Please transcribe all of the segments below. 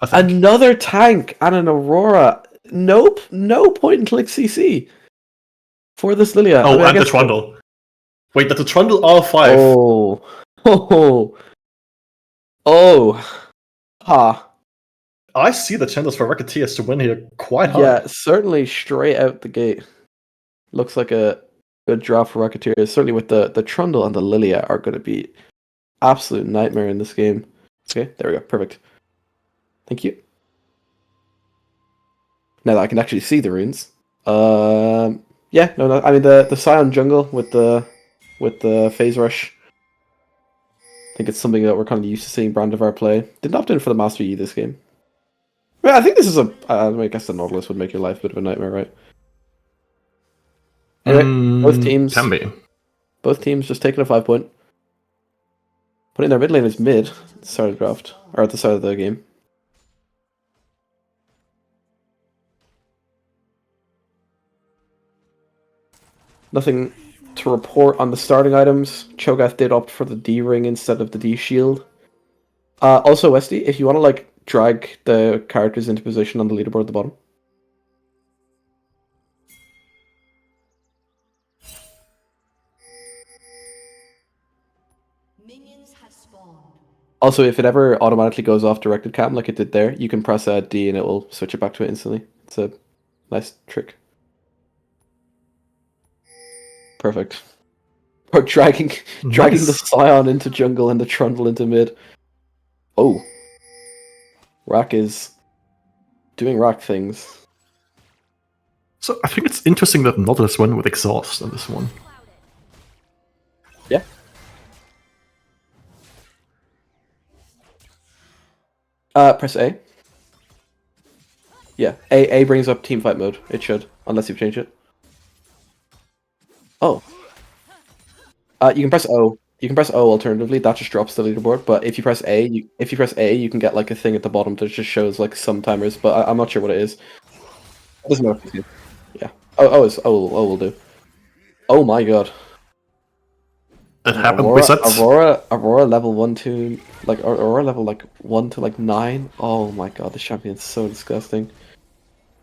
I think. Another tank and an Aurora. Nope, no point and click CC for this Lilia. Oh, I and the Trundle. Wait, that's a Trundle R5. Oh, oh, oh, ha. I see the chances for Racketeers to win here quite high. Yeah, certainly straight out the gate. Looks like a good draw for Racketeers. Certainly with the Trundle and the Lilia are going to be absolute nightmare in this game. Okay, there we go. Perfect. Thank you. Now that I can actually see the runes. Yeah, no, I mean the Scion jungle with the phase rush. I think it's something that we're kind of used to seeing Brandivar play. Didn't opt in for the Master Yi this game. Well, I think this is I guess the Nautilus would make your life a bit of a nightmare, right? Anyway, Can be. both teams just taking a 5-point. Putting their mid lane as mid at the start of the draft, or at the start of the game. Nothing to report on the starting items. Cho'Gath did opt for the D ring instead of the D shield. Also, Westy, if you want to like drag the characters into position on the leaderboard at the bottom. Minions have spawned. Also, if it ever automatically goes off directed cam like it did there, you can press D and it will switch it back to it instantly. It's a nice trick. Perfect. Or dragging the Scion into jungle and the Trundle into mid. Oh. Rack is doing Rack things. So I think it's interesting that Nautilus went with Exhaust on this one. Yeah. Press A. Yeah, A brings up teamfight mode. It should, unless you've changed it. Oh. You can press O. You can press O alternatively. That just drops the leaderboard. But if you press A, you can get like a thing at the bottom that just shows like some timers. But I'm not sure what it is. It doesn't matter. Yeah. O will do. Oh my god. It happened. Resets. Aurora level 1 to like Aurora level like 1 to like 9. Oh my god, this champion's so disgusting.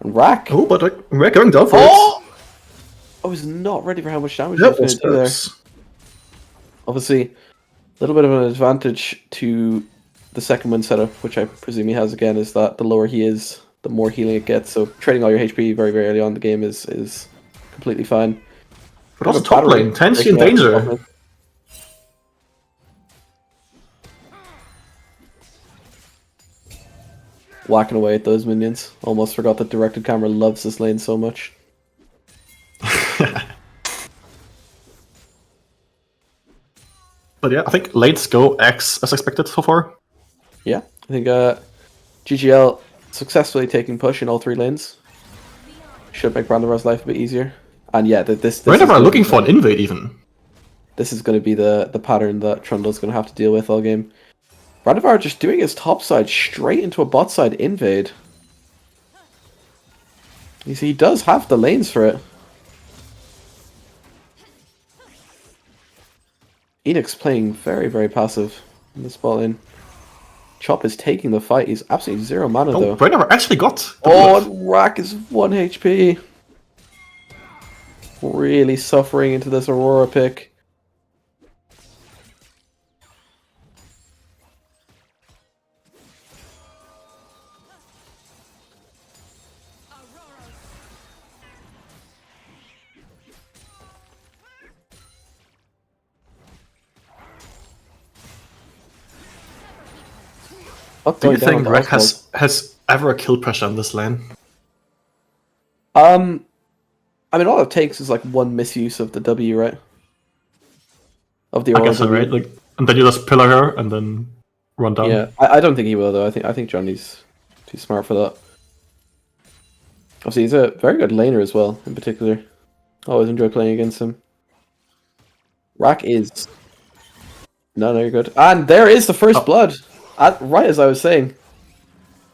And Rack. Oh, but we're going down for it. I was not ready for how much damage he was going to do there. Obviously, a little bit of an advantage to the second win setup, which I presume he has again, is that the lower he is, the more healing it gets. So trading all your HP very, very early on in the game is completely fine. But also top lane, Tenshi in danger. Whacking away at those minions. Almost forgot that directed camera loves this lane so much. But yeah, I think lanes go X as expected so far. Yeah, I think GGL successfully taking push in all 3 lanes. Should make Brandivar's life a bit easier. And yeah, this Brandivar looking for an invade even. This is going to be the pattern that Trundle's going to have to deal with all game. Brandivar just doing his top side straight into a bot side invade. You see, he does have the lanes for it. Enix playing very, very passive in this bot lane. Chop is taking the fight. He's absolutely 0 mana though. Brandivar actually got. And Rack is 1 HP. Really suffering into this Aurora pick. Do you think Rack has ever killed pressure on this lane? I mean, all it takes is like 1 misuse of the W, right? Of the Aurora. I guess so, right? Like, and then you just pillar her and then run down. Yeah, I don't think he will though. I think Johnny's too smart for that. Obviously, he's a very good laner as well. In particular, always enjoy playing against him. Rack is. No, you're good. And there is the first blood. Right as I was saying.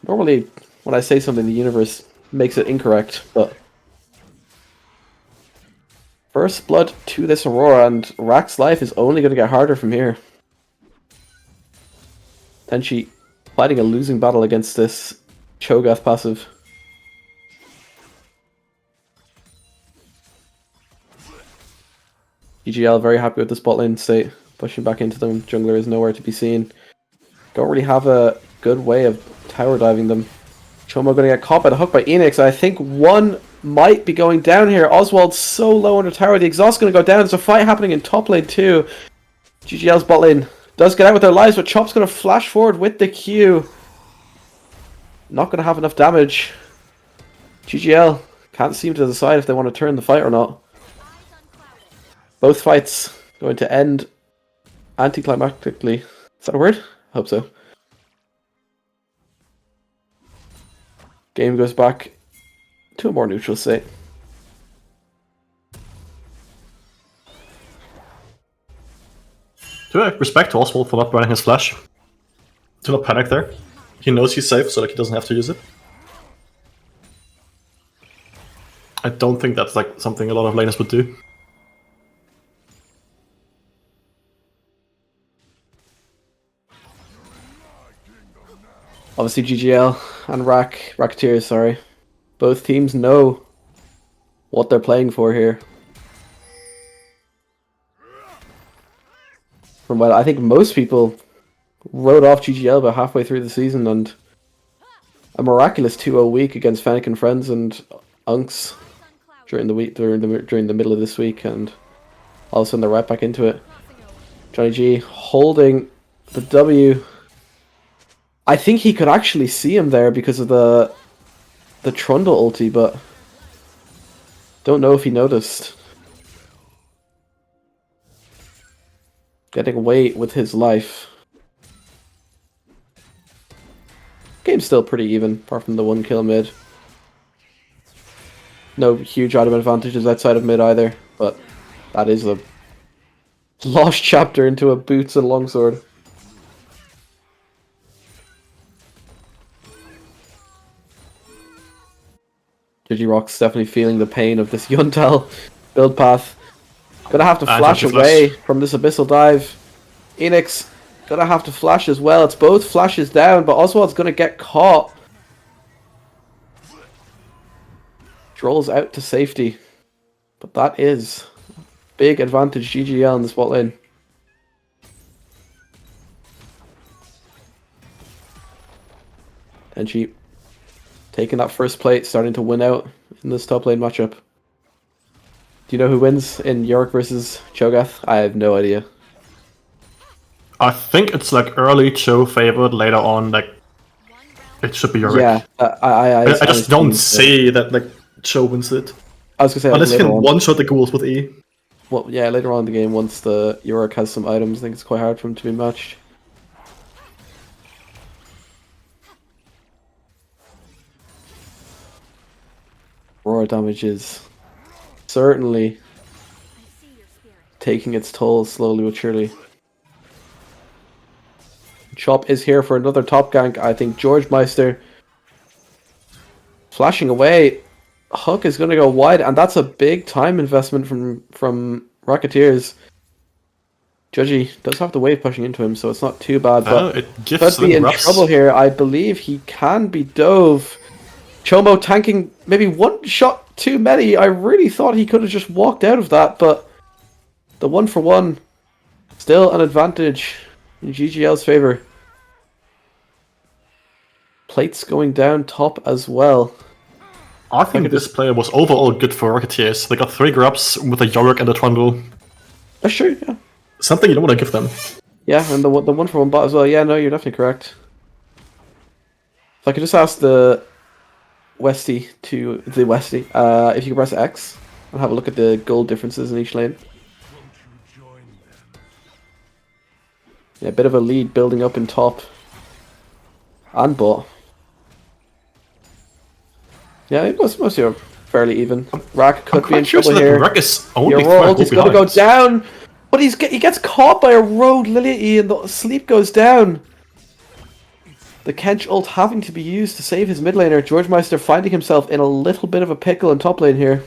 Normally, when I say something, the universe makes it incorrect, but first blood to this Aurora, and Rack's life is only going to get harder from here. Tenshi fighting a losing battle against this Cho'Gath passive. EGL very happy with this bot lane state. Pushing back into them. Jungler is nowhere to be seen. Don't really have a good way of tower diving them. Chomo going to get caught by the hook by Enix. I think one might be going down here. Oswald's so low under tower. The exhaust going to go down. There's a fight happening in top lane too. GGL's bot lane does get out with their lives, but Chop's going to flash forward with the Q. Not going to have enough damage. GGL can't seem to decide if they want to turn the fight or not. Both fights going to end anticlimactically. Is that a word? I hope so. Game goes back to a more neutral state. To respect to Oswald for not burning his flash. Do not panic there. He knows he's safe, so like he doesn't have to use it. I don't think that's like something a lot of laners would do. Obviously GGL and Racketeers, sorry. Both teams know what they're playing for here. From what I think most people wrote off GGL about halfway through the season, and a miraculous 2-0 week against Fennec and Friends and Unks during the week during the middle of this week, and all of a sudden they're right back into it. Johnny G holding the W. I think he could actually see him there because of the Trundle ulti, but don't know if he noticed. Getting away with his life. Game's still pretty even, apart from the 1 kill mid. No huge item advantages outside of mid either, but that is a lost chapter into a boots and longsword. Digirock's definitely feeling the pain of this Yuntal build path. Gonna have to flash away from this abyssal dive. Enix gonna have to flash as well. It's both flashes down, but Oswald's gonna get caught. Drolls out to safety. But that is big advantage GGL in the spot lane. And she taking that first plate, starting to win out in this top lane matchup. Do you know who wins in Yorick versus Cho'Gath? I have no idea. I think it's like early Cho favored, later on like it should be Yorick. Yeah, I just don't see that like Cho wins it. I was gonna say unless like, he can one-shot the ghouls with E. Well, yeah, later on in the game, once the Yorick has some items, I think it's quite hard for him to be matched. Aurora damage is certainly taking its toll slowly but surely. Chop is here for another top gank. I think George Meister flashing away. Hook is going to go wide, and that's a big time investment from Racketeers. Judgy does have the wave pushing into him, so it's not too bad. But it could be in trouble here. I believe he can be dove. Chomo tanking maybe one shot too many. I really thought he could have just walked out of that, but the 1-for-1 still an advantage in GGL's favor. Plates going down top as well. I think this play was overall good for Racketeers. They got 3 grabs with a Yorick and a Trundle. That's true, yeah. Something you don't want to give them. Yeah, and the 1-for-1 bot as well. Yeah, no, you're definitely correct. If I could just ask the Westy if you could press X and have a look at the gold differences in each lane. Yeah, a bit of a lead building up in top and bot. Yeah, it was mostly fairly even. Rack could be in trouble here. Rack is only Your world is going to go down, but he gets caught by a rogue Lilia and the sleep goes down. The Kench ult having to be used to save his mid laner. George Meister finding himself in a little bit of a pickle in top lane here.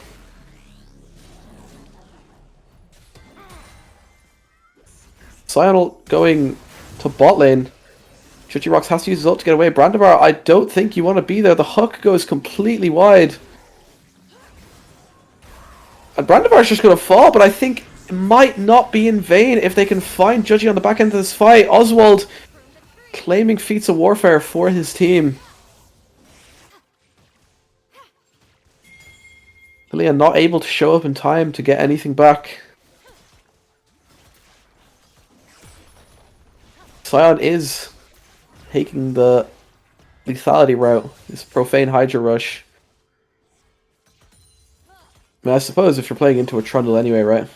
Sional going to bot lane. Judgy Rocks has to use his ult to get away. Brandabar, I don't think you want to be there. The hook goes completely wide. And Brandabar's just going to fall, but I think it might not be in vain if they can find Judgy on the back end of this fight. Oswald claiming feats of warfare for his team. Lilia not able to show up in time to get anything back. Sion is taking the lethality route, this profane Hydra rush. I mean, I suppose if you're playing into a Trundle anyway, right?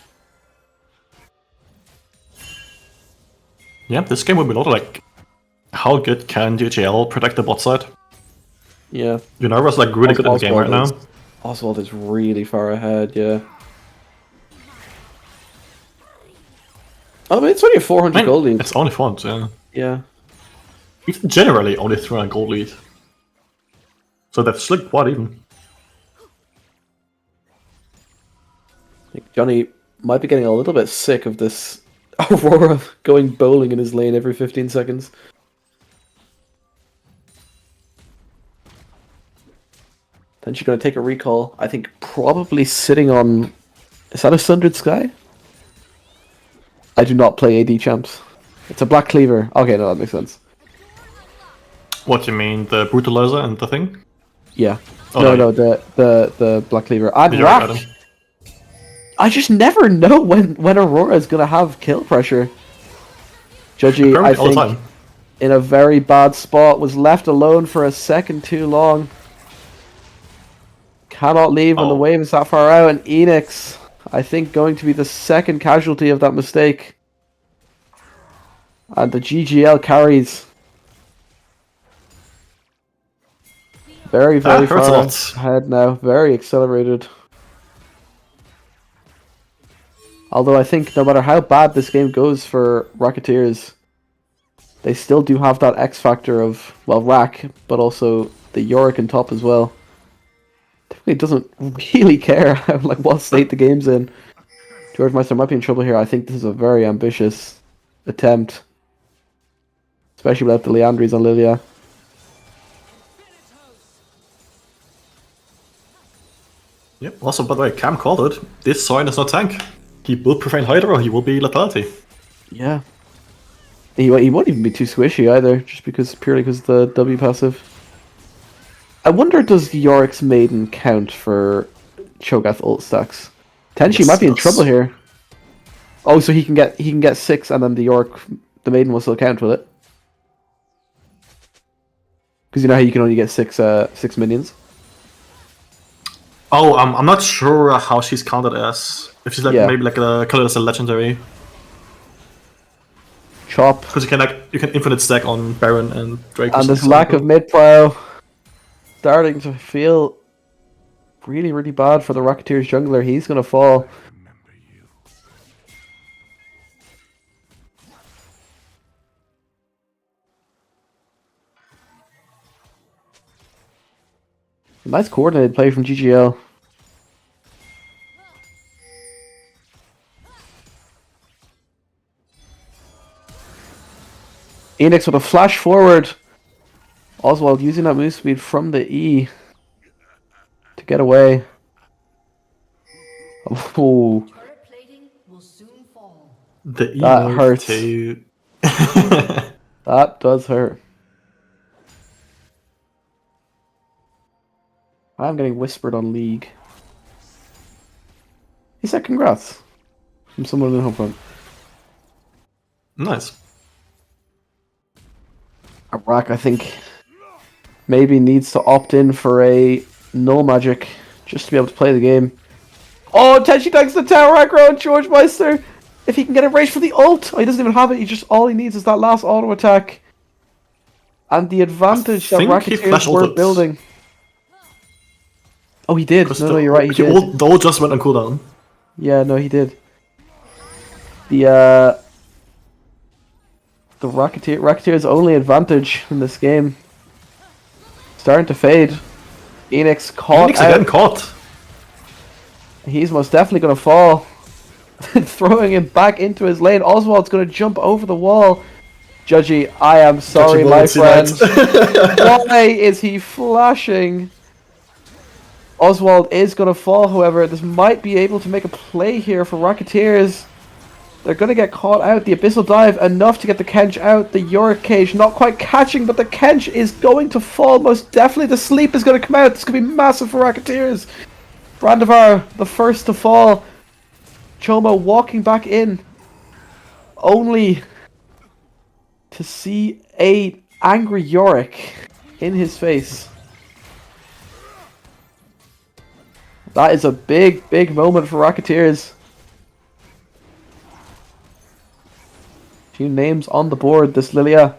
Yeah, this game will be a lot like how good can UGL protect the bot side? Yeah. Unnerva's like really good in the game right now. Oswald is really far ahead, yeah. I mean, it's only a 400 gold lead. It's only fun, yeah. Yeah. It's generally only 300 gold lead. So that's like quite even. I think Johnny might be getting a little bit sick of this Aurora going bowling in his lane every 15 seconds. Then she's going to take a recall. I think probably sitting on... Is that a Sundered Sky? I do not play AD champs. It's a Black Cleaver. Okay, no, that makes sense. What, you mean the Brutalizer and the thing? Yeah. Oh, no, the Black Cleaver. And Rack! I just never know when Aurora is going to have kill pressure. Judgy, I think, in a very bad spot, was left alone for a second too long. Cannot leave when the wave is that far out, and Enix, I think, going to be the second casualty of that mistake. And the GGL carries. Very far ahead now. Very accelerated. Although I think no matter how bad this game goes for Racketeers, they still do have that X factor of, well, Rack, but also the Yorick on top as well. Definitely doesn't really care like what state the game's in. George Meister might be in trouble here. I think this is a very ambitious attempt. Especially without the Leandries on Lilia. Yep, also, by the way, Cam called it. This Sion is not tank. He will Profane Hydra or he will be Lethality. Yeah. He won't even be too squishy either, just purely because of the W passive. I wonder, does Yorick's Maiden count for Cho'Gath ult stacks? Tenchi might be in trouble here. Oh, so he can get 6 and then the Maiden will still count, will it? Because you know how you can only get 6 minions? Oh, I'm not sure how she's counted as. If she's like maybe like a color as a legendary. Chop. Because you can infinite stack on Baron and Drake. And this lack of mid pro starting to feel really, really bad for the Racketeers jungler. He's gonna fall. Nice coordinated play from GGL. Enix with a flash forward. Oswald using that move speed from the E to get away. Oh, the E that hurts. Too. That does hurt. I'm getting whispered on League. He said congrats from someone in the home front. Nice. Rack, I think, maybe needs to opt in for a null magic just to be able to play the game. Oh, Tenchi takes the tower aggro on George Meister. If he can get a rage for the ult. Oh, he doesn't even have it. All he needs is that last auto attack. And the advantage that Racketeers were building. Oh, he did. No, you're right. He did. The ult just went on cooldown. Yeah, no, he did. The Racketeers' only advantage in this game starting to fade. Enix caught. Enix again caught. He's most definitely going to fall. Throwing him back into his lane. Oswald's going to jump over the wall. Judgy, I am sorry, Judgy my won't see friend. that. Why is he flashing? Oswald is going to fall, however. This might be able to make a play here for Racketeers. They're going to get caught out. The Abyssal Dive, enough to get the Kench out. The Yorick Cage, not quite catching, but the Kench is going to fall. Most definitely the Sleep is going to come out. This could be massive for Racketeers. Brandivar, the first to fall. Choma walking back in. Only to see a angry Yorick in his face. That is a big, big moment for Racketeers. Few names on the board. This Lilia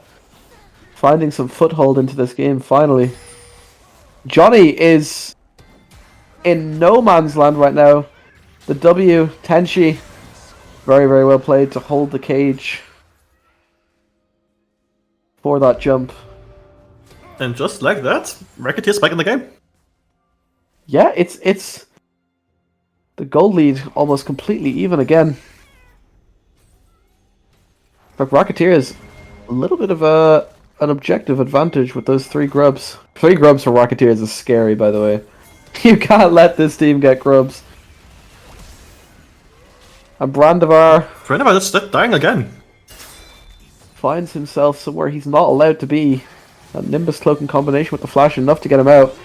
finding some foothold into this game finally. Johnny is in no man's land right now. The W, Tenshi, very, very well played to hold the cage for that jump. And just like that, Racketeers back in the game. Yeah, it's the gold lead almost completely even again. But Racketeers, a little bit of an objective advantage with those 3 grubs. 3 grubs for Racketeers is scary, by the way. You can't let this team get grubs. And Brandivar Just dying again. finds himself somewhere he's not allowed to be. That Nimbus Cloak in combination with the flash enough to get him out.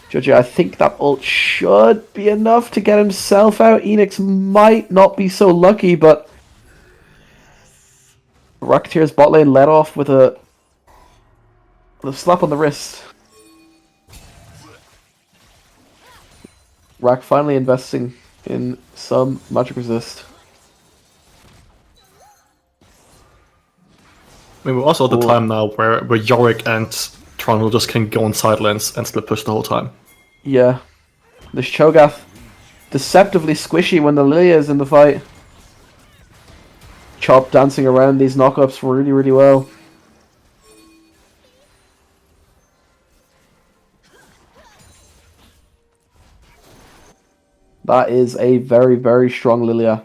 Judgy, I think that ult should be enough to get himself out. Enix might not be so lucky, but Racketeers bot lane let off with a slap on the wrist. Rack finally investing in some magic resist. I mean, we're also at the time now where Yorick and Tron just can go on side lanes and split push the whole time. Yeah. This Cho'Gath, deceptively squishy when the Lilia is in the fight. Chop dancing around these knockups really, really well. That is a very, very strong Lilia.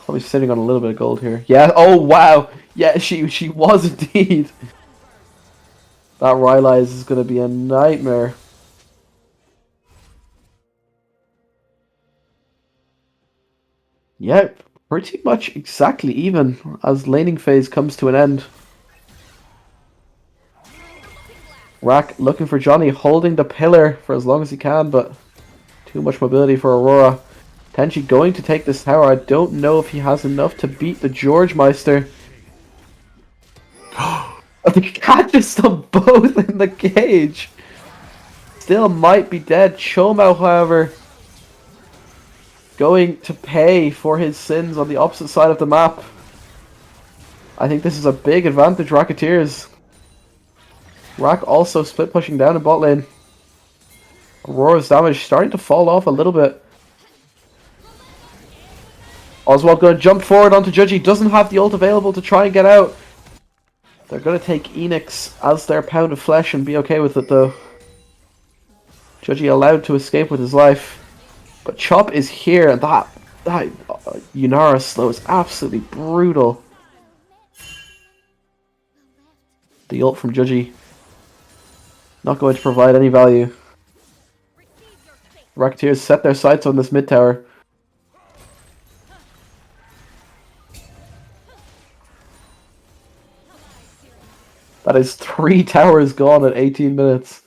Probably sitting on a little bit of gold here. Yeah, oh wow! Yeah, she was indeed. That Rylai's is going to be a nightmare. Yeah, pretty much exactly even as laning phase comes to an end. Rack looking for Johnny, holding the pillar for as long as he can, but too much mobility for Aurora. Tenchi going to take this tower. I don't know if he has enough to beat the George Meister. The catches them both in the cage. Still might be dead. Chomao, however, going to pay for his sins on the opposite side of the map. I think this is a big advantage, Racketeers. Rack also split pushing down in bot lane. Aurora's damage starting to fall off a little bit. Oswald going to jump forward onto Judgy. Doesn't have the ult available to try and get out. They're going to take Enix as their pound of flesh and be okay with it though. Judgy allowed to escape with his life. But Chop is here and that Yunara slow is absolutely brutal. The ult from Judgy not going to provide any value. Racketeers set their sights on this mid tower. That is 3 towers gone at 18 minutes.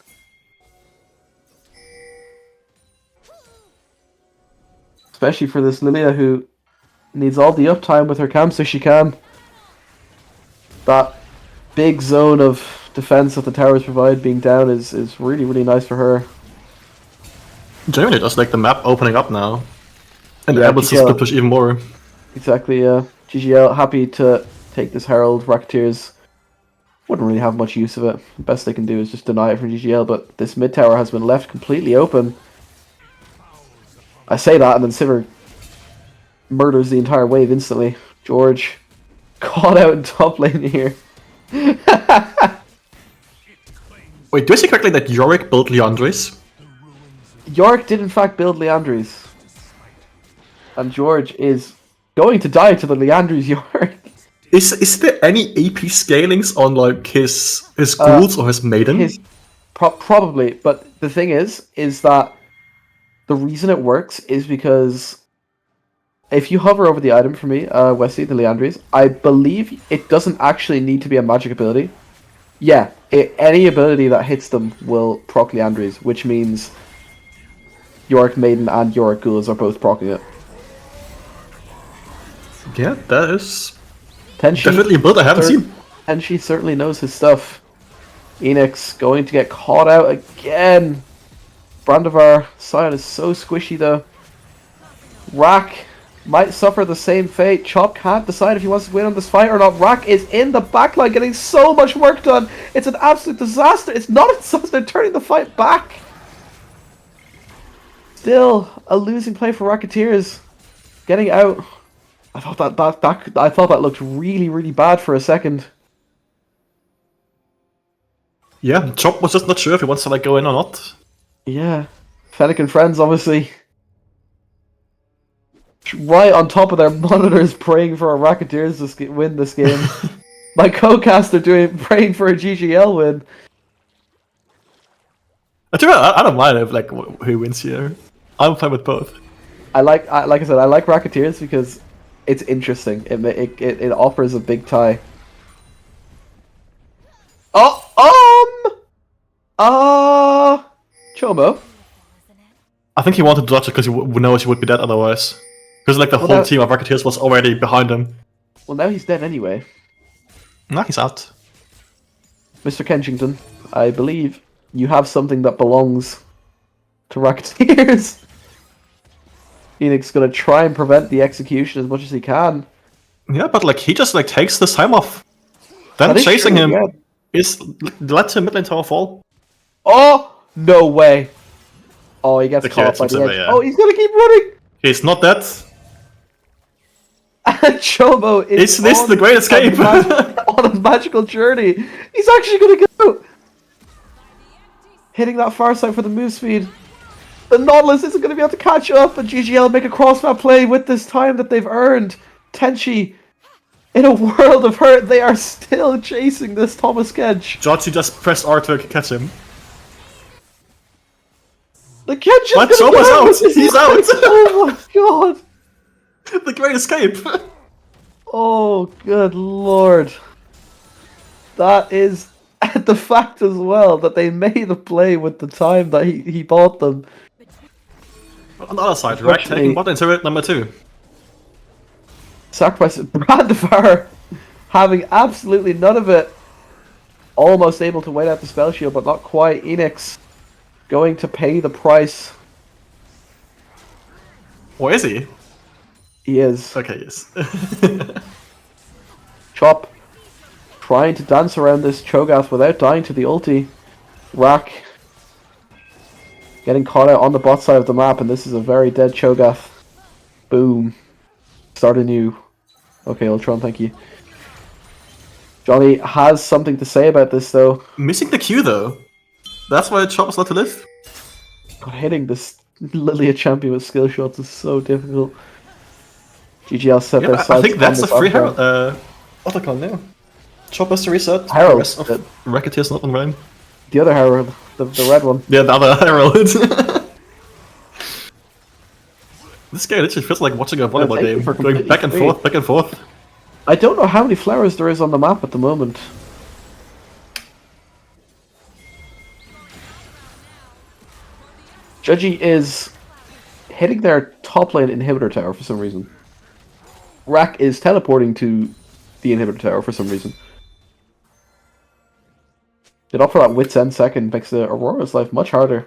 Especially for this Lilia who needs all the uptime with her camp so she can. That big zone of defense that the towers provide being down is really, really nice for her. Generally, just like the map opening up now. And Yeah, able to split push even more. Exactly, yeah. GGL happy to take this Herald. Racketeers wouldn't really have much use of it. The best they can do is just deny it for GGL, but this mid tower has been left completely open. I say that and then Sivir murders the entire wave instantly. George caught out in top lane here. Wait, do I see correctly that Yorick built Leandris? Yorick did in fact build Leandries. And George is Going to die to the Leandri's Yard. Is there any AP scalings on like his ghouls or his maiden? Probably, but the thing is that the reason it works is because if you hover over the item for me, Wesley, the Leandries, I believe it doesn't actually need to be a magic ability. Yeah, any ability that hits them will proc Leandries, which means Yorick Maiden and Yorick Ghouls are both proccing it. Yeah, that is Tenshi, definitely a build I haven't seen. Tenshi certainly knows his stuff. Enix going to get caught out again. Brandivar side is so squishy though. Rack might suffer the same fate. Chop can't decide if he wants to win on this fight or not. Rack is in the backline getting so much work done. It's an absolute disaster. It's not a disaster, turning the fight back. Still a losing play for Racketeers. Getting out. I thought that looked really, really bad for a second. Yeah, Chop was just not sure if he wants to like go in or not. Yeah. Fennec and friends obviously right on top of their monitors praying for a Racketeers to win this game. My co-caster praying for a GGL win. I don't mind if like who wins here. I'm fine with both. like I said, I like Racketeers because it's interesting. It offers a big tie. Chomo. I think he wanted to dodge it because he knows he would be dead otherwise. Because like the whole team of Racketeers was already behind him. Well, now he's dead anyway. Nah, he's out. Mr. Kenchington, I believe you have something that belongs to Racketeers. Enix gonna try and prevent the execution as much as he can. Yeah, but like he just like takes this time off. Then chasing him is led to mid lane tower fall. Oh no way! Oh, he gets caught by the edge. Yeah. Oh, he's gonna keep running. He's not dead. And Chomo is this the great escape? On a magical journey. He's actually gonna go. Hitting that far side for the move speed. The Nautilus isn't going to be able to catch up, and GGL make a cross-map play with this time that they've earned. Tenshi, in a world of hurt, they are still chasing this Thomas Kedge. Jotzi just pressed R to catch him. The Kedge is going to out! He's out! Oh my god! The great escape! Oh, good lord. That is the fact as well that they made a play with the time that he bought them. On the other side, Rack taking bot into it, number 2. Sacrifice Brandivar having absolutely none of it. Almost able to wait out the spell shield, but not quite. Enix going to pay the price. Or is he? He is. Okay, yes. Chop trying to dance around this Cho'Gath without dying to the ulti. Rack getting caught out on the bot side of the map, and this is a very dead Cho'Gath. Boom. Start anew. Okay, Ultron, thank you. Johnny has something to say about this, though. Missing the Q, though. That's why Chop was not to live. God, hitting this Lilia champion with skill shots is so difficult. GGL set their sights. I think that's the free Herald. Otacon now. Chop has to reset. Herald. The rest of Racketeers not on running. The other Herald. The red one. Yeah, the other Herald. This guy literally feels like watching a volleyball game. Going back and forth, back and forth. I don't know how many flowers there is on the map at the moment. Judgy is hitting their top lane inhibitor tower for some reason. Rack is teleporting to the inhibitor tower for some reason. It offer that Wit's End second makes the Aurora's life much harder.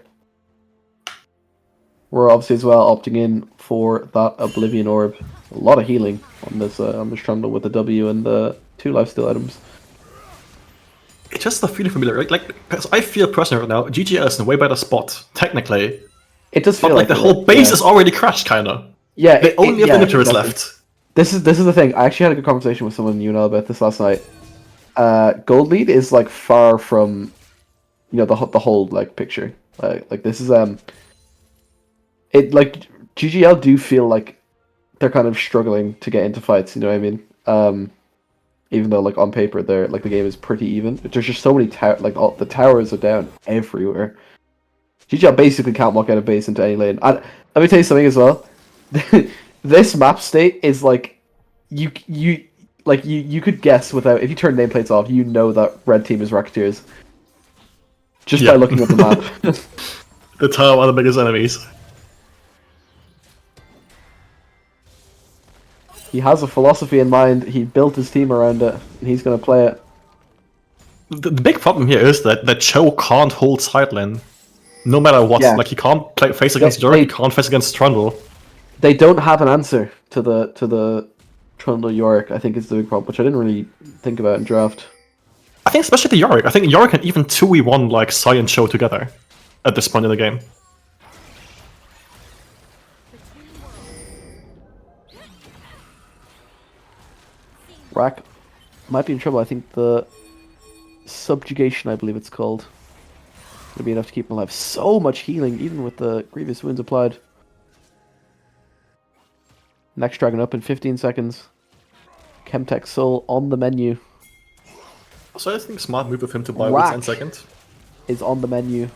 We're obviously as well opting in for that Oblivion Orb. A lot of healing on this Trundle with the W and the 2 lifesteal items. It's just a feeling familiar, right? Like, because I feel personally right now, GGL is in a way better spot, technically. It does feel but like the whole base is already crashed, kinda. Yeah, they only have the turrets left. This is the thing. I actually had a good conversation with someone in UNL about this last night. Gold lead is like far from, the whole like picture. Like this is it like GGL do feel like they're kind of struggling to get into fights. You know what I mean? Even though like on paper they're like the game is pretty even. There's just so many all the towers are down everywhere. GGL basically can't walk out of base into any lane. And let me tell you something as well. This map state is like you could guess without if you turn nameplates off, you know that red team is Racketeers. Just by looking at the map. The tower are the biggest enemies. He has a philosophy in mind, he built his team around it, and he's gonna play it. The big problem here is that Cho can't hold side lane. No matter what. Yeah. Like, he can't face against Yorick, he can't face against Trundle. They don't have an answer to the Trundle Yorick, I think is the big problem, which I didn't really think about in draft. I think especially the Yorick. I think Yorick can even 2v1 like Sai and Cho together at this point in the game. Rack might be in trouble. I think the subjugation, I believe it's called, will be enough to keep him alive. So much healing, even with the grievous wounds applied. Next dragon up in 15 seconds. Chemtech Soul on the menu. So I think smart move of him to buy Rack with 10 seconds. is on the menu.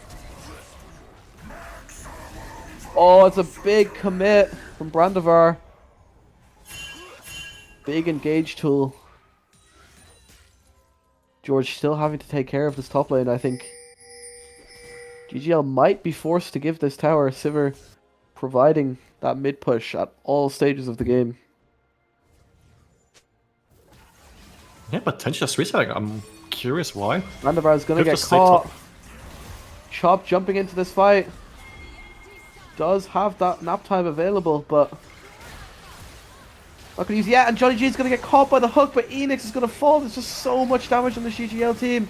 Oh, it's a big commit from Brandivar. Big engage tool. George still having to take care of this top lane, I think. GGL might be forced to give this tower. Sivir providing that mid push at all stages of the game. Yeah, potentially just resetting. I'm curious why. Brandivar's gonna get caught. Chop jumping into this fight. Does have that nap time available, but not gonna use yet. And Johnny G is gonna get caught by the hook, but Enix is gonna fall. There's just so much damage on the GGL team.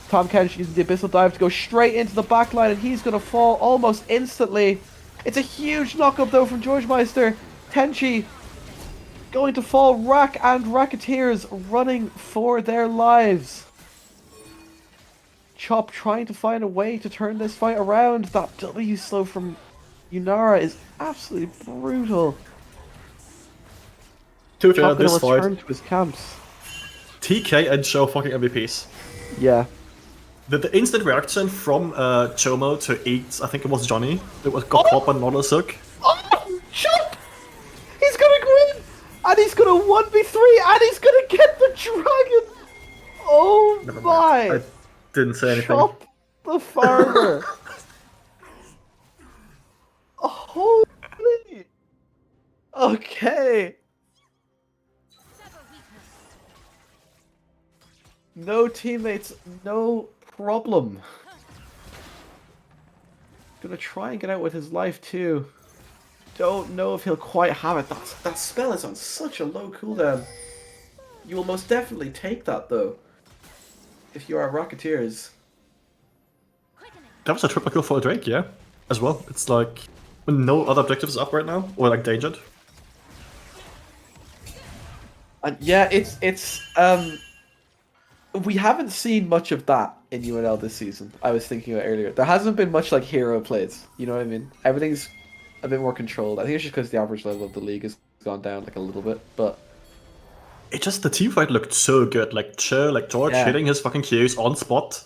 Tom Kench using the Abyssal Dive to go straight into the backline, and he's gonna fall almost instantly. It's a huge knock-up though from George Meister. Tenchi going to fall. Rack and Racketeers running for their lives. Chop trying to find a way to turn this fight around. That W slow from Yunara is absolutely brutal. To be fair, Chop gonna this return fight, to his camps. TK and Cho fucking MVPs. Yeah. The instant reaction from Chomo to eat, I think it was Johnny, that was got caught by Nautilus Hook. Oh, Chop! He's gonna go in! And he's gonna 1v3 and he's gonna get the dragon! Oh Never my! mind. I didn't say anything. Chop the farmer! Holy! Okay. No teammates, no problem. Gonna try and get out with his life too. Don't know if he'll quite have it. That spell is on such a low cooldown. You will most definitely take that though. If you are Racketeers. That was a triple kill for a Drake, yeah. As well. It's like when no other objectives up right now, or like endangered. And yeah, it's we haven't seen much of that in UNL this season. I was thinking about earlier. There hasn't been much like hero plays. You know what I mean? Everything's a bit more controlled. I think it's just because the average level of the league has gone down like a little bit, but It just, the team fight looked so good. Like George hitting his fucking Qs on spot.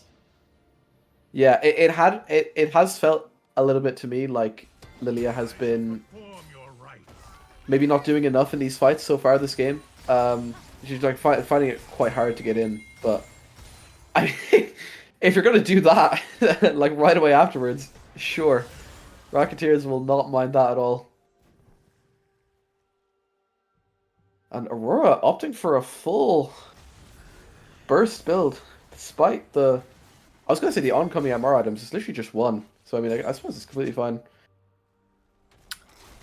yeah, it has felt a little bit to me like Lilia has been maybe not doing enough in these fights so far this game. She's like finding it quite hard to get in, but I mean, if you're gonna do that like right away afterwards, sure, Racketeers will not mind that at all. And Aurora opting for a full burst build, despite the, I was gonna say the oncoming MR items. It's literally just one, so I mean, I suppose it's completely fine.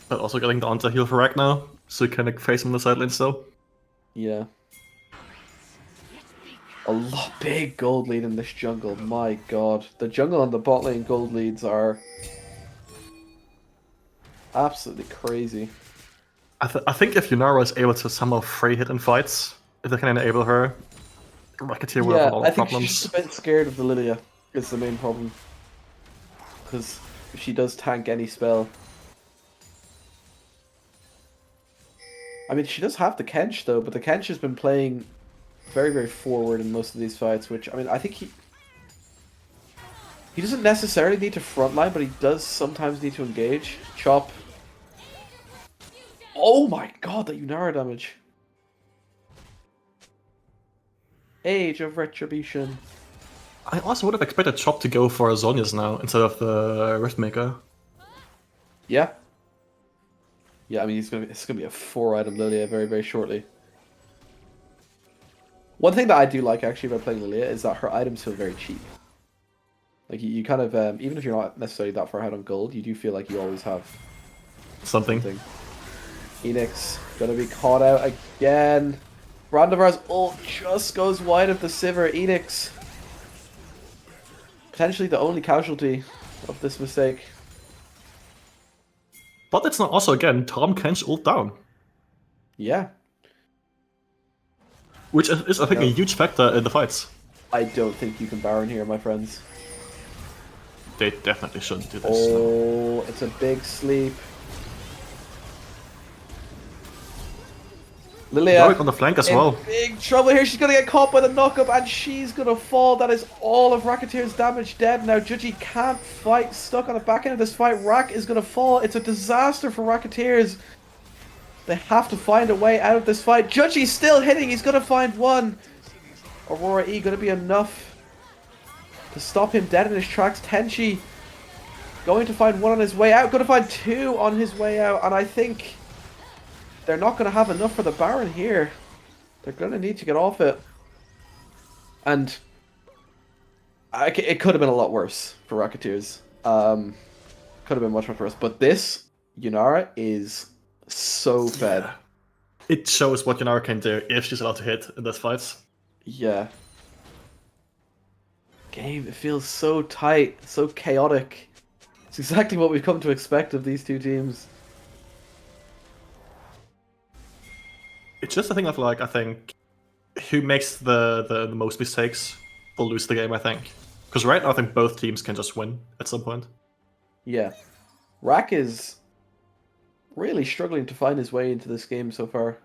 But also getting the onto heal for Rack now, so you can like, face him on the side lane still. Yeah. A big gold lead in this jungle. My god. The jungle and the bot lane gold leads are absolutely crazy. I think if Yunara is able to somehow free hit in fights, if they can enable her, Racketeer will have a lot I of think problems. she's just a bit scared of the Lilia is the main problem. Because if she does tank any spell. I mean, she does have the Kench though, but the Kench has been playing very, very forward in most of these fights. Which I mean, I think he doesn't necessarily need to frontline, but he does sometimes need to engage. Chop. Oh my god, that Yunara damage. Age of Retribution. I also would have expected Chop to go for Zhonya's now instead of the Riftmaker. Yeah. Yeah, I mean, it's gonna be a 4-item Lilia very, very shortly. One thing that I do like actually about playing Lilia is that her items feel very cheap. Like you kind of even if you're not necessarily that far ahead on gold, you do feel like you always have Something. Enix gonna be caught out again. Brandavar's ult just goes wide of the Sivir. Enix potentially the only casualty of this mistake. But it's not also, again, Tom Kench ult down. Yeah. Which is, I think, a huge factor in the fights. I don't think you can Baron here, my friends. They definitely shouldn't do this. Oh, it's a big sleep. Lilia Yorick on the flank as well. Big trouble here. She's gonna get caught by the knockup and she's gonna fall. That is all of Racketeers' damage dead. Now Judgy can't fight. Stuck on the back end of this fight. Rack is gonna fall. It's a disaster for Racketeers. They have to find a way out of this fight. Judgy's still hitting. He's gonna find one. Aurora E gonna be enough to stop him dead in his tracks. Tenchi going to find one on his way out. Gonna find two on his way out. And I think they're not going to have enough for the Baron here. They're going to need to get off it. And it could have been a lot worse for Racketeers. Could have been much, much worse. But this, Yunara, is so fed. Yeah. It shows what Yunara can do if she's allowed to hit in those fights. Yeah. Game, it feels so tight, so chaotic. It's exactly what we've come to expect of these two teams. It's just a thing of, like, I think, who makes the most mistakes will lose the game, I think. Because right now I think both teams can just win at some point. Yeah. Rack is really struggling to find his way into this game so far.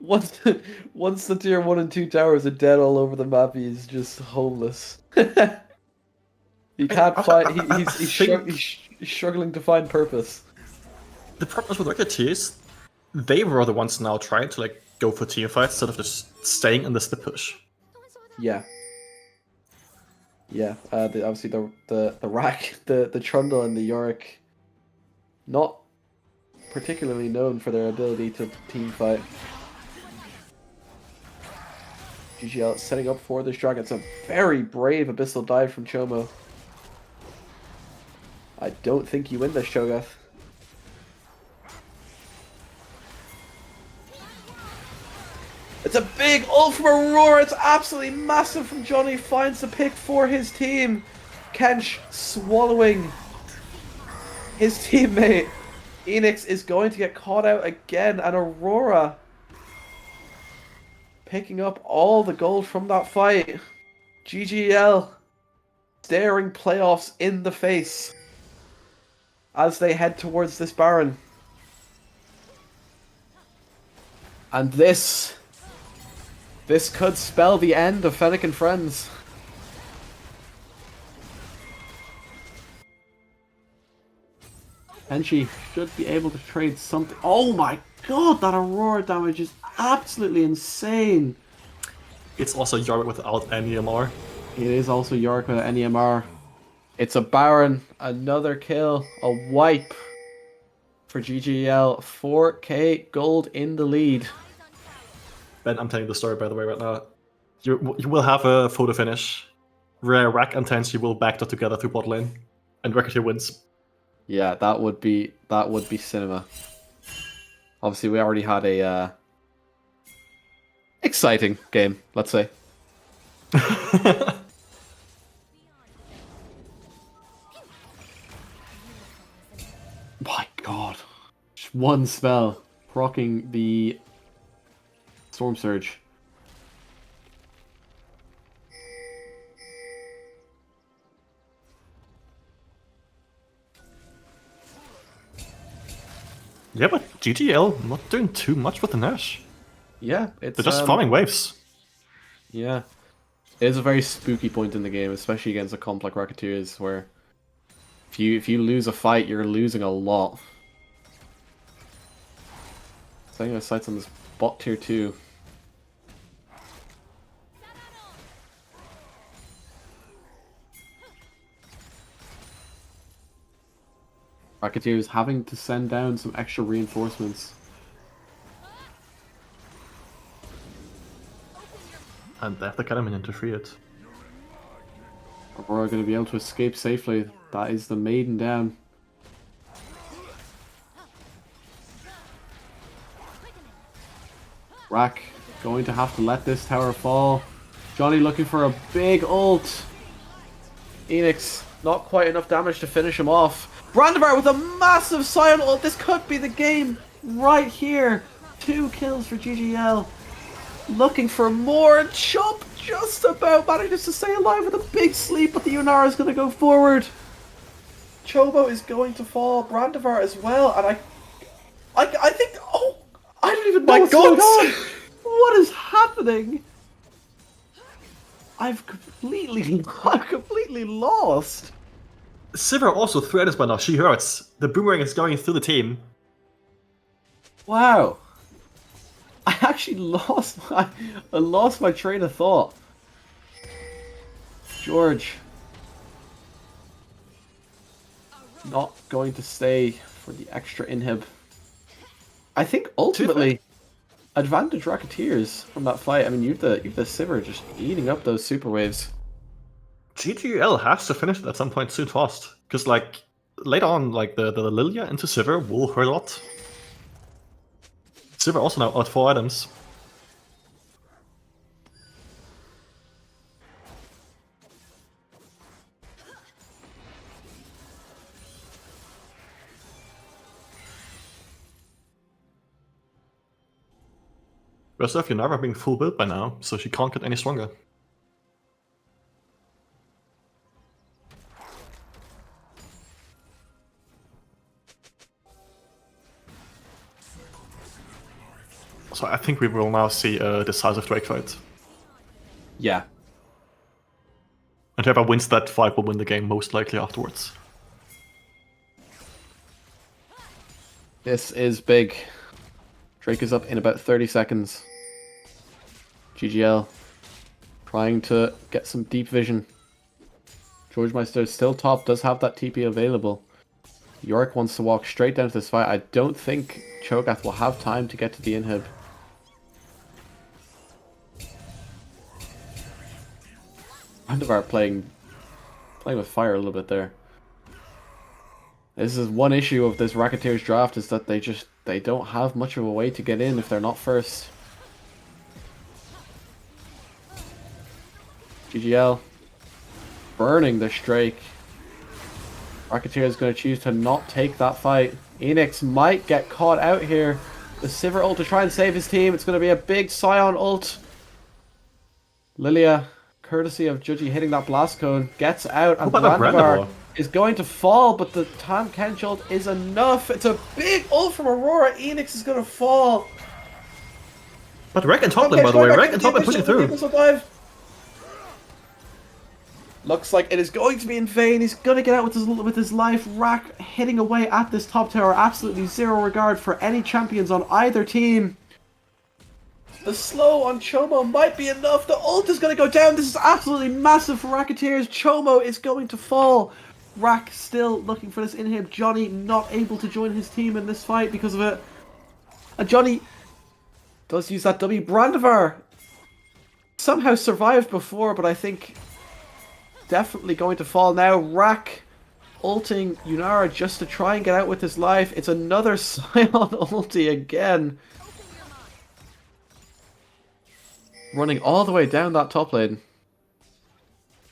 once the tier 1 and 2 towers are dead all over the map, he's just homeless. He can't find. He's struggling to find purpose. The problem is with Racketeers, they were the ones now trying to, like, go for team fights instead of just staying in the slip push. Yeah. Yeah. Obviously the Rack, the Trundle, and the Yorick, not particularly known for their ability to team fight. GGL setting up for this dragon. It's a very brave abyssal dive from Chomo. I don't think you win this, Cho'Gath. It's a big ult from Aurora. It's absolutely massive from Johnny. Finds the pick for his team. Kench swallowing his teammate. Enix is going to get caught out again. And Aurora picking up all the gold from that fight. GGL staring playoffs in the face as they head towards this Baron. And this could spell the end of Fennec and Friends. Tenchi should be able to trade something. Oh my god, that Aurora damage is absolutely insane. It's also Yorick without any MR. It is also Yorick with any MR. It's a Baron, another kill, a wipe for GGL. 4k gold in the lead. Ben, I'm telling the story, by the way, right now. You will have a photo finish where Rack and Tenchi will back up together through bot lane, and Racketeer wins. Yeah, that would be cinema. Obviously, we already had a exciting game, let's say. My god. Just one spell, proccing the Storm Surge. Yeah, but GGL not doing too much with the Nash. Yeah, it's They're just farming waves. Yeah, it is a very spooky point in the game, especially against a comp like Racketeers, where if you lose a fight, you're losing a lot. Setting our sights on this bot tier 2. Racketeers having to send down some extra reinforcements. And they have to get him in to free it. Aurora going to be able to escape safely. That is the maiden down. Rack going to have to let this tower fall. Johnny looking for a big ult. Enix, not quite enough damage to finish him off. Brandivar with a massive Scion ult. This could be the game right here. 2 kills for GGL. Looking for more, and Chump just about manages to stay alive with a big sleep, but the Yunara is going to go forward. Chobo is going to fall, Brandivar as well, and I think, oh, I don't even know what's going on. What is happening? I'm completely lost. Sivir also threatens by now. She hurts. The boomerang is going through the team. Wow. I actually lost my train of thought. George. Not going to stay for the extra inhib. I think ultimately advantage Racketeers from that fight. I mean, you've the Sivir just eating up those super waves. GGL has to finish it at some point soon fast. Because like later on, like the Lilia into Sivir will hurt a lot. Sivir also now out 4 items. Rest of Yunara being full build by now, so she can't get any stronger. So I think we will now see a decisive Drake fight. Yeah. And whoever wins that fight will win the game most likely afterwards. This is big. Drake is up in about 30 seconds. GGL trying to get some deep vision. George Meister still top, does have that TP available. York wants to walk straight down to this fight. I don't think Cho'Gath will have time to get to the inhib. Brandivar playing with fire a little bit there. This is one issue of this Racketeers draft, is that they don't have much of a way to get in if they're not first. GGL burning the Drake. Racketeer is going to choose to not take that fight. Enix might get caught out here. The Sivir ult to try and save his team. It's going to be a big Scion ult. Lilia, courtesy of Judgy hitting that blast cone, gets out, and Brandivar is going to fall, but the Tam Kench ult is enough. It's a big ult from Aurora. Enix is going to fall. But Rack and top lane, by the way. Rack and top lane pushing through. Looks like it is going to be in vain. He's going to get out with his life. Rack hitting away at this top tower. Absolutely zero regard for any champions on either team. The slow on Chomo might be enough. The ult is going to go down. This is absolutely massive for Racketeers. Chomo is going to fall. Rack still looking for this inhib. Johnny not able to join his team in this fight because of it. And Johnny does use that W. Brandivar somehow survived before, but I think definitely going to fall now. Rack ulting Yunara just to try and get out with his life. It's another Scion ulti again. Running all the way down that top lane.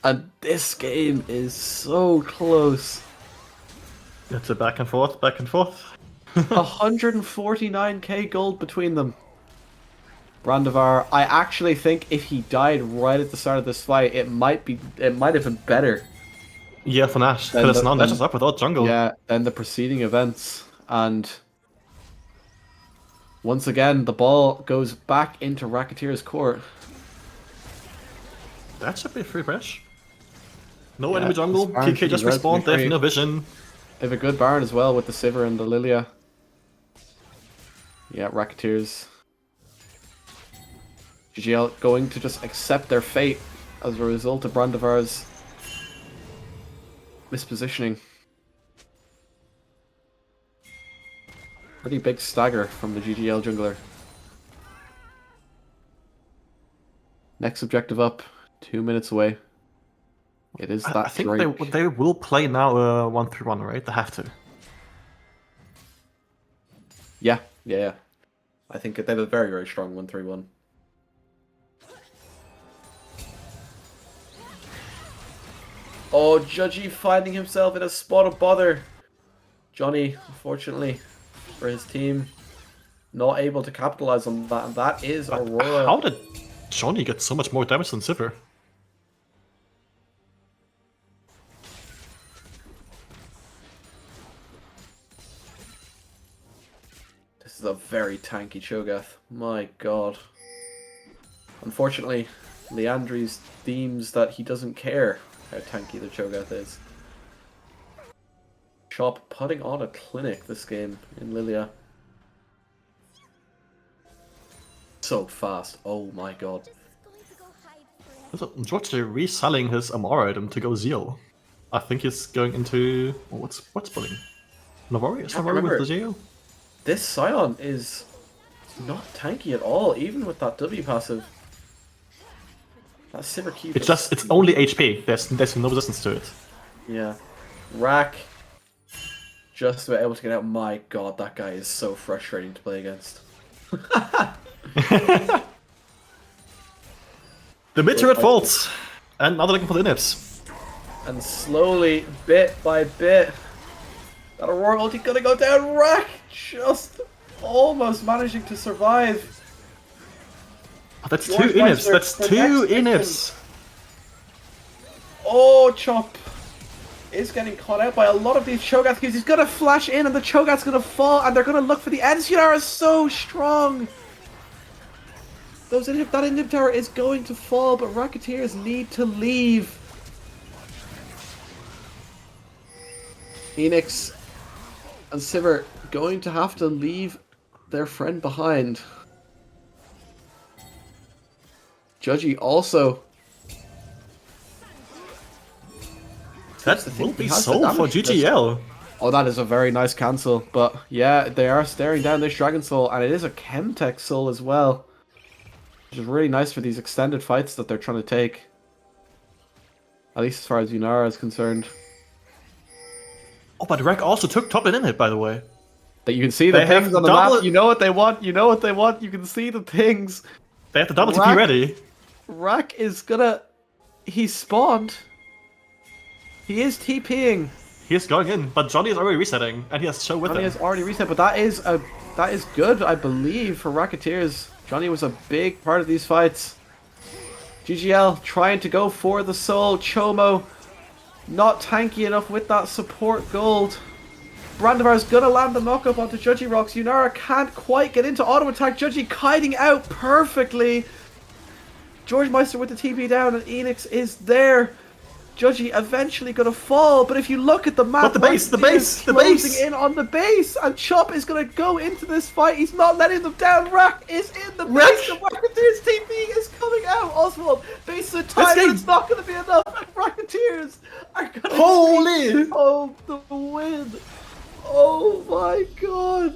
And this game is so close. It's a back and forth, back and forth. 149k gold between them. Brandivar, I actually think if he died right at the start of this fight, it might have been better. Yeah, for Nash. Because now Nash is up without jungle. Yeah, than the preceding events. And Once again, the ball goes back into Racketeers' court. That should be free fresh. No Yeah, enemy jungle. this Baron PK should be just relatively respawned. They have free. no vision. They have a good Baron as well with the Sivir and the Lilia. Yeah, Racketeers. GGL going to just accept their fate as a result of Brandivar's mispositioning. Pretty big stagger from the GGL jungler. Next objective up, 2 minutes away. It is that I think Drake. they will play now 1-3-1, right? They have to. Yeah. I think they have a very, very strong 1-3-1. Oh, Judgy finding himself in a spot of bother. Johnny, unfortunately, for his team, not able to capitalize on that, and that is Aurora. How did Johnny get so much more damage than Sivir? This is a very tanky Cho'Gath. My god. Unfortunately, Leandri's deems that he doesn't care how tanky the Cho'Gath is. Chop putting on a clinic this game in Lilia. So fast. Oh my god. George reselling his Amara item to go Zeal. I think he's going into what's pulling? Navari? Is Navari with the Zeal? This Scion is not tanky at all, even with that W passive. That Sivir Keep. It's only HP. There's no resistance to it. Yeah. Rack just about able to get out. My god, that guy is so frustrating to play against. The mid turret faults, and now they're looking for the inhibs. And slowly, bit by bit, that Aurora ulti gonna go down. Rack just almost managing to survive. Oh, that's two inhibs. That's two inhibs. Oh, Chop is getting caught out by a lot of these Cho'Gath because he's gonna flash in and the Cho'Gath's gonna fall and they're gonna look for the ends. Yunara is so strong. That inhib tower is going to fall, but Racketeers need to leave. Phoenix and Sivir going to have to leave their friend behind. Judgy also. That will be sold for GGL. Oh, that is a very nice cancel. But yeah, they are staring down this Dragon Soul, and it is a Chemtech Soul as well. Which is really nice for these extended fights that they're trying to take. At least as far as Yunara is concerned. Oh, but Rek also took top and inhib, by the way. That you can see the things on the map. You know what they want. You know what they want. You can see the things. They have the double TP ready. Rack is gonna... He's spawned. He is TPing. He is going in, but Johnny is already resetting, and he has Cho with him. Johnny has already reset, but that is good, I believe, for Racketeers. Johnny was a big part of these fights. GGL trying to go for the soul. Chomo not tanky enough with that support gold. Brandivar's gonna land the knock-up onto Judgy Rocks. Yunara can't quite get into auto-attack. Judgy kiting out perfectly. George Meister with the TP down, and Enix is there. Judgy eventually gonna fall, but if you look at the map, but the base closing in on the base, and Chop is gonna go into this fight. He's not letting them down. Rack is in the base. The Racketeers TP is coming out. Oswald, base of time, but it's not gonna be enough. Racketeers are gonna take home the win. Oh my god!